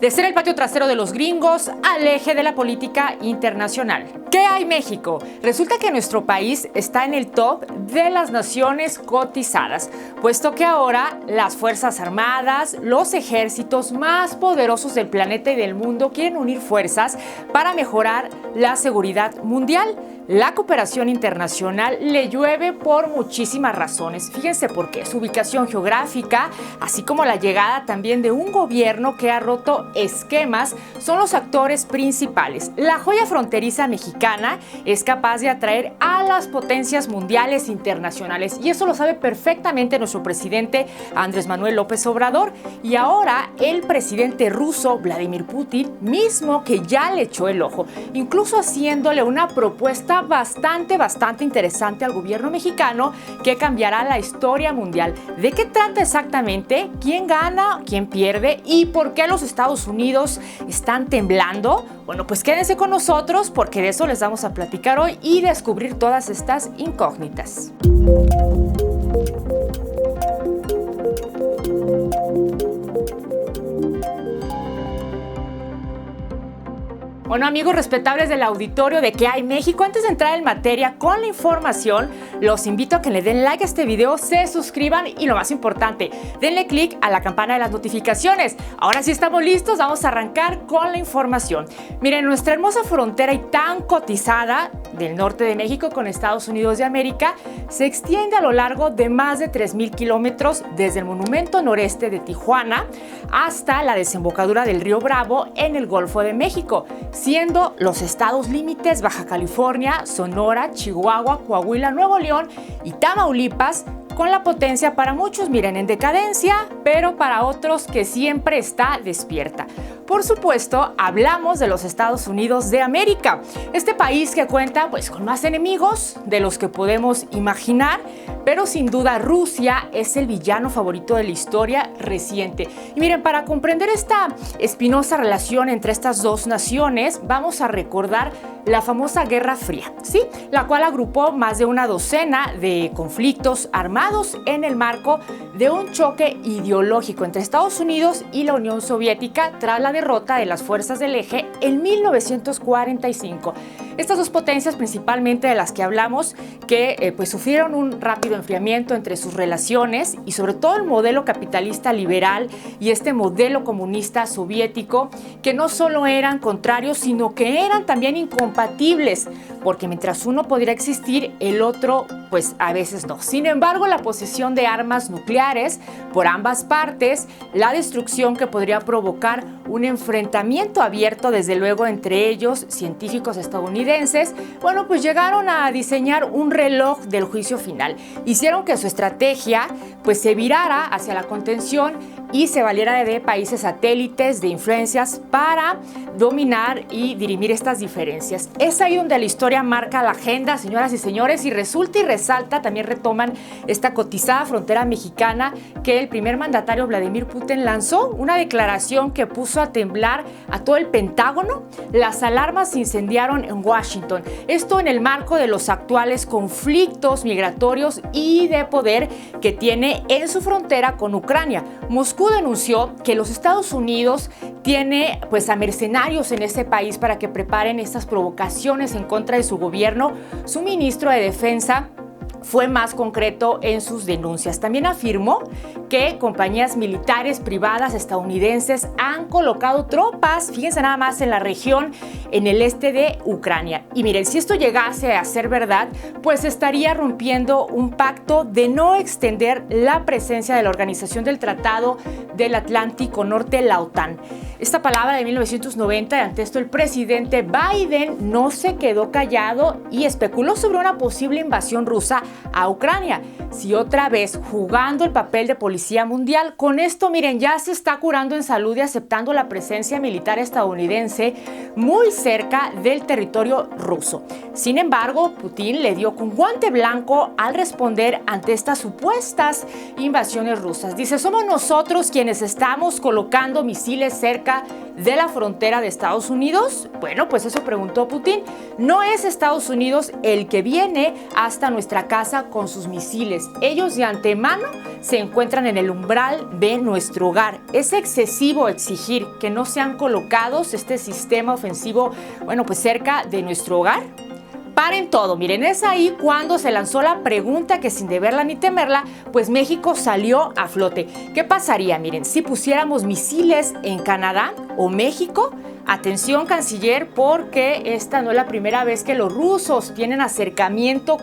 De ser el patio trasero de los gringos al eje de la política internacional. ¿Qué hay México? Resulta que nuestro país está en el top de las naciones cotizadas, puesto que ahora las Fuerzas Armadas, los ejércitos más poderosos del planeta y del mundo quieren unir fuerzas para mejorar la seguridad mundial. La cooperación internacional le llueve por muchísimas razones. Fíjense por qué. Su ubicación geográfica, así como la llegada también de un gobierno que ha roto esquemas, son los actores principales. La joya fronteriza mexicana es capaz de atraer a las potencias mundiales internacionales y eso lo sabe perfectamente nuestro presidente Andrés Manuel López Obrador y ahora el presidente ruso Vladimir Putin mismo que ya le echó el ojo, incluso haciéndole una propuesta bastante interesante al gobierno mexicano que cambiará la historia mundial. ¿De qué trata exactamente? ¿Quién gana? ¿Quién pierde? ¿Y por qué los Estados Unidos están temblando? Bueno, pues quédense con nosotros porque de eso les vamos a platicar hoy y descubrir todas estas incógnitas. Bueno, amigos respetables del auditorio de ¿Qué hay México? Antes de entrar en materia con la información, los invito a que le den like a este video, se suscriban y lo más importante, denle click a la campana de las notificaciones. Ahora sí estamos listos, vamos a arrancar con la información. Miren, nuestra hermosa frontera y tan cotizada del norte de México con Estados Unidos de América se extiende a lo largo de más de 3,000 kilómetros desde el monumento noreste de Tijuana hasta la desembocadura del río Bravo en el Golfo de México, siendo los estados límites Baja California, Sonora, Chihuahua, Coahuila, Nuevo León y Tamaulipas, con la potencia para muchos, miren, en decadencia, pero para otros que siempre está despierta. Por supuesto, hablamos de los Estados Unidos de América, este país que cuenta pues con más enemigos de los que podemos imaginar, pero sin duda Rusia es el villano favorito de la historia reciente. Y miren, para comprender esta espinosa relación entre estas dos naciones, vamos a recordar la famosa Guerra Fría, ¿sí? La cual agrupó más de una docena de conflictos armados en el marco de un choque ideológico entre Estados Unidos y la Unión Soviética tras la derrota de las fuerzas del eje en 1945. Estas dos potencias, principalmente de las que hablamos, que pues sufrieron un rápido enfriamiento entre sus relaciones y sobre todo el modelo capitalista liberal y este modelo comunista soviético, que no solo eran contrarios, sino que eran también incompatibles, porque mientras uno podría existir, el otro pues a veces no. Sin embargo, la posesión de armas nucleares por ambas partes, la destrucción que podría provocar un enfrentamiento abierto, desde luego, entre ellos, científicos estadounidenses, bueno, pues llegaron a diseñar un reloj del juicio final. Hicieron que su estrategia pues se virara hacia la contención y se valiera de países satélites, de influencias para dominar y dirimir estas diferencias. Es ahí donde la historia marca la agenda, señoras y señores, y resulta y resalta, también retoman esta cotizada frontera mexicana que el primer mandatario Vladimir Putin lanzó una declaración que puso a temblar a todo el Pentágono. Las alarmas se incendiaron en Washington. Esto en el marco de los actuales conflictos migratorios y de poder que tiene en su frontera con Ucrania. Moscú denunció que los Estados Unidos tiene pues a mercenarios en ese país para que preparen estas provocaciones en contra de su gobierno. Su ministro de Defensa fue más concreto en sus denuncias. También afirmó que compañías militares privadas estadounidenses han colocado tropas, fíjense nada más, en la región, en el este de Ucrania. Y miren, si esto llegase a ser verdad, pues estaría rompiendo un pacto de no extender la presencia de la Organización del Tratado del Atlántico Norte, la OTAN. Esta palabra de 1990, y ante esto el presidente Biden no se quedó callado y especuló sobre una posible invasión rusa a Ucrania. Si otra vez jugando el papel de policía mundial, con esto miren, ya se está curando en salud y aceptando la presencia militar estadounidense muy cerca del territorio ruso. Sin embargo, Putin le dio con guante blanco al responder ante estas supuestas invasiones rusas. Dice, somos nosotros quienes estamos colocando misiles cerca de la frontera de Estados Unidos? Bueno, pues eso preguntó Putin. No es Estados Unidos el que viene hasta nuestra casa con sus misiles. Ellos de antemano se encuentran en el umbral de nuestro hogar. Es excesivo exigir que no sean colocados este sistema ofensivo, bueno, pues cerca de nuestro hogar. Paren todo, miren, es ahí cuando se lanzó la pregunta que sin deberla ni temerla, pues México salió a flote. ¿Qué pasaría, miren, si pusiéramos misiles en Canadá o México? Atención, canciller, porque esta no es la primera vez que los rusos tienen acercamiento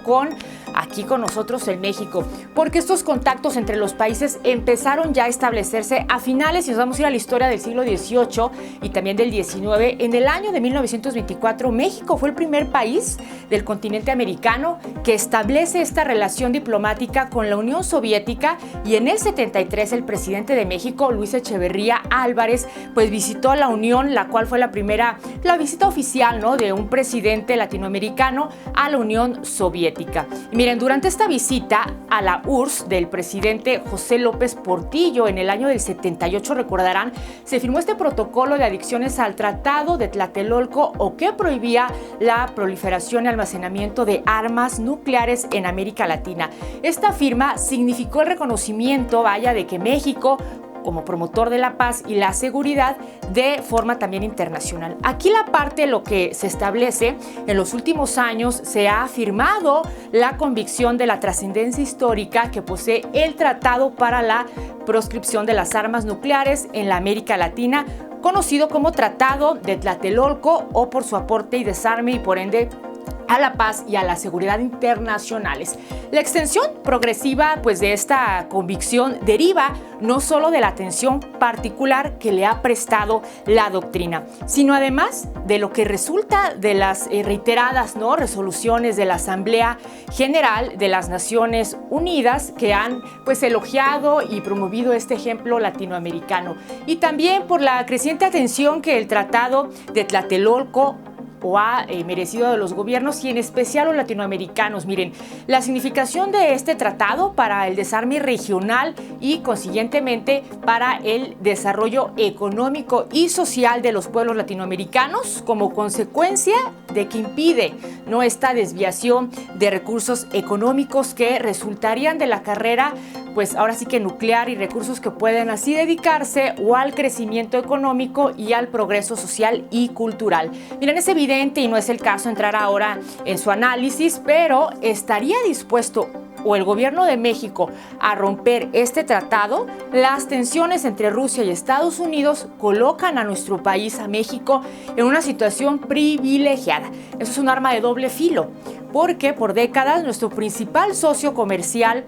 aquí con nosotros en México, porque estos contactos entre los países empezaron ya a establecerse a finales, y nos vamos a ir a la historia del siglo XVIII y también del XIX. En el año de 1924, México fue el primer país del continente americano que establece esta relación diplomática con la Unión Soviética, y en el 73 el presidente de México, Luis Echeverría Álvarez, pues visitó la Unión, la cual fue la visita oficial, ¿no?, de un presidente latinoamericano a la Unión Soviética. Y miren, durante esta visita a la URSS del presidente José López Portillo en el año del 78, recordarán, se firmó este protocolo de adicciones al Tratado de Tlatelolco, o que prohibía la proliferación y almacenamiento de armas nucleares en América Latina. Esta firma significó el reconocimiento, de que México, como promotor de la paz y la seguridad de forma también internacional. Aquí la parte de lo que se establece en los últimos años, se ha afirmado la convicción de la trascendencia histórica que posee el Tratado para la Proscripción de las Armas Nucleares en la América Latina, conocido como Tratado de Tlatelolco, o por su aporte y desarme y por ende a la paz y a la seguridad internacionales. La extensión progresiva, pues, de esta convicción deriva no solo de la atención particular que le ha prestado la doctrina, sino además de lo que resulta de las reiteradas, ¿no?, resoluciones de la Asamblea General de las Naciones Unidas, que han, pues, elogiado y promovido este ejemplo latinoamericano, y también por la creciente atención que el Tratado de Tlatelolco ha merecido de los gobiernos, y en especial los latinoamericanos. Miren, la significación de este tratado para el desarme regional y consiguientemente para el desarrollo económico y social de los pueblos latinoamericanos, como consecuencia de que impide, ¿no?, esta desviación de recursos económicos que resultarían de la carrera, pues ahora sí que nuclear, y recursos que pueden así dedicarse o al crecimiento económico y al progreso social y cultural. Miren, es evidente, y no es el caso entrar ahora en su análisis, pero ¿estaría dispuesto o el gobierno de México a romper este tratado? Las tensiones entre Rusia y Estados Unidos colocan a nuestro país, a México, en una situación privilegiada. Eso es un arma de doble filo, porque por décadas nuestro principal socio comercial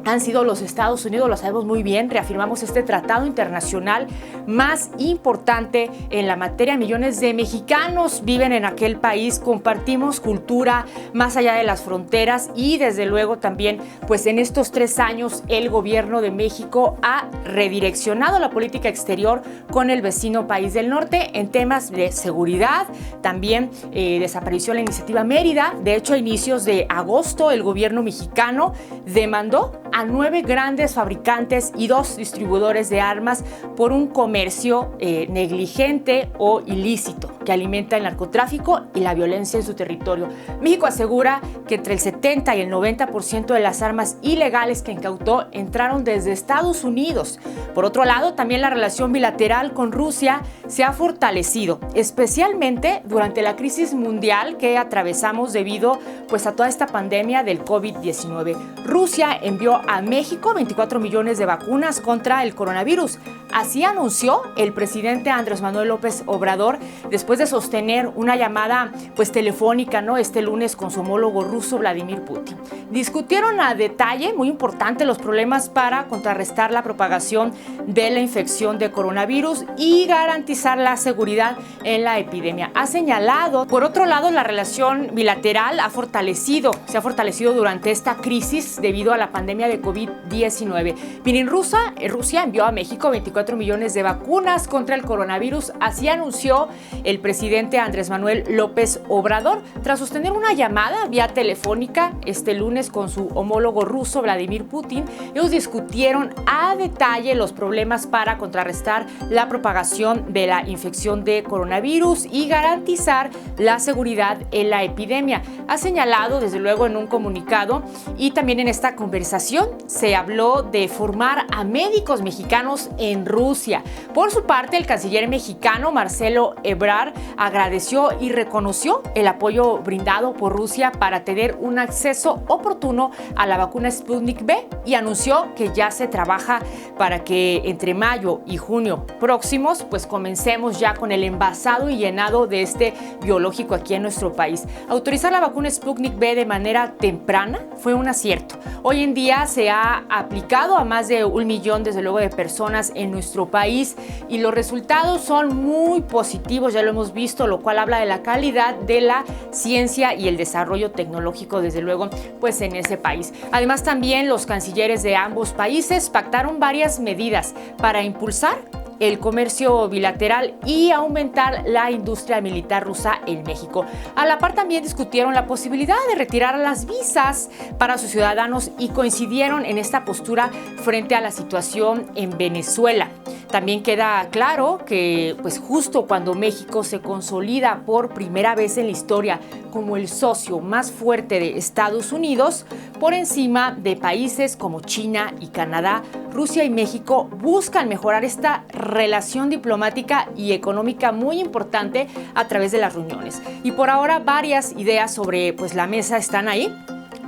han sido los Estados Unidos, lo sabemos muy bien. Reafirmamos este tratado internacional más importante en la materia. Millones de mexicanos viven en aquel país, compartimos cultura más allá de las fronteras, y desde luego también, pues en estos 3 años el gobierno de México ha redireccionado la política exterior con el vecino país del norte en temas de seguridad. También desapareció la iniciativa Mérida. De hecho, a inicios de agosto el gobierno mexicano demandó a 9 grandes fabricantes y 2 distribuidores de armas por un comercio negligente o ilícito que alimenta el narcotráfico y la violencia en su territorio. México asegura que entre el 70 y el 90% de las armas ilegales que incautó entraron desde Estados Unidos. Por otro lado, también la relación bilateral con Rusia se ha fortalecido, especialmente durante la crisis mundial que atravesamos debido, pues, a toda esta pandemia del COVID-19. Rusia envió a México 24 millones de vacunas contra el coronavirus. Así anunció el presidente Andrés Manuel López Obrador después de sostener una llamada, pues, telefónica, ¿no?, este lunes con su homólogo ruso Vladimir Putin. Discutieron a detalle, muy importante, los problemas para contrarrestar la propagación de la infección de coronavirus y garantizar la seguridad en la epidemia. Ha señalado, por otro lado, la relación bilateral se ha fortalecido durante esta crisis debido a la pandemia de COVID-19. Miren, Rusia envió a México 24 4 millones de vacunas contra el coronavirus. Así anunció el presidente Andrés Manuel López Obrador tras sostener una llamada vía telefónica este lunes con su homólogo ruso Vladimir Putin. Ellos discutieron a detalle los problemas para contrarrestar la propagación de la infección de coronavirus y garantizar la seguridad en la epidemia. Ha señalado desde luego en un comunicado, y también en esta conversación se habló de formar a médicos mexicanos en Rusia. Por su parte, el canciller mexicano Marcelo Ebrard agradeció y reconoció el apoyo brindado por Rusia para tener un acceso oportuno a la vacuna Sputnik V y anunció que ya se trabaja para que entre mayo y junio próximos pues comencemos ya con el envasado y llenado de este biológico aquí en nuestro país. Autorizar la vacuna Sputnik V de manera temprana fue un acierto. Hoy en día se ha aplicado a más de 1 millón, desde luego, de personas en nuestro país y los resultados son muy positivos, ya lo hemos visto, lo cual habla de la calidad de la ciencia y el desarrollo tecnológico, desde luego, pues en ese país. Además, también los cancilleres de ambos países pactaron varias medidas para impulsar el comercio bilateral y aumentar la industria militar rusa en México. A la par también discutieron la posibilidad de retirar las visas para sus ciudadanos y coincidieron en esta postura frente a la situación en Venezuela. También queda claro que pues justo cuando México se consolida por primera vez en la historia como el socio más fuerte de Estados Unidos, por encima de países como China y Canadá, Rusia y México buscan mejorar esta relación diplomática y económica muy importante a través de las reuniones. Y por ahora varias ideas sobre pues la mesa están ahí.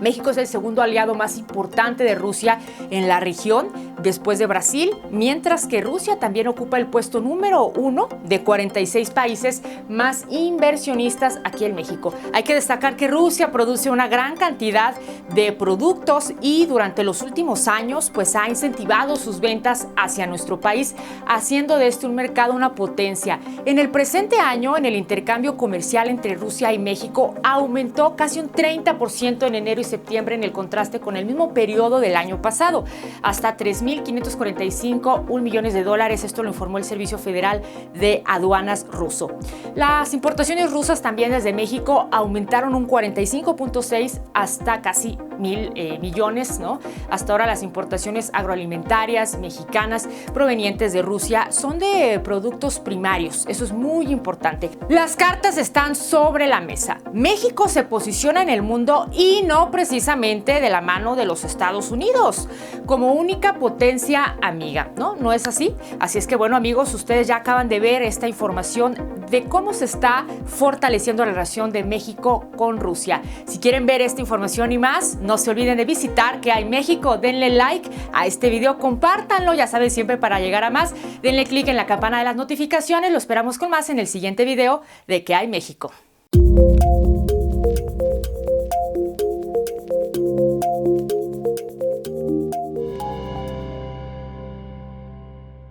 México es el segundo aliado más importante de Rusia en la región, después de Brasil, mientras que Rusia también ocupa el puesto número 1 de 46 países más inversionistas aquí en México. Hay que destacar que Rusia produce una gran cantidad de productos y durante los últimos años pues ha incentivado sus ventas hacia nuestro país, haciendo de este un mercado una potencia. En el presente año, en el intercambio comercial entre Rusia y México aumentó casi un 30% en enero y septiembre en el contraste con el mismo periodo del año pasado, hasta 3.545 millones de dólares. Esto lo informó el Servicio Federal de Aduanas ruso. Las importaciones rusas también desde México aumentaron un 45.6 hasta casi 1.000 millones, ¿no? Hasta ahora las importaciones agroalimentarias mexicanas provenientes de Rusia son de productos primarios. Eso es muy importante. Las cartas están sobre la mesa. México se posiciona en el mundo y no precisamente de la mano de los Estados Unidos, como única potencia amiga, ¿no? ¿No es así? Así es que, bueno, amigos, ustedes ya acaban de ver esta información de cómo se está fortaleciendo la relación de México con Rusia. Si quieren ver esta información y más, no se olviden de visitar ¿Qué hay México? Denle like a este video, compártanlo, ya saben, siempre para llegar a más. Denle click en la campana de las notificaciones. Lo esperamos con más en el siguiente video de ¿Qué hay México?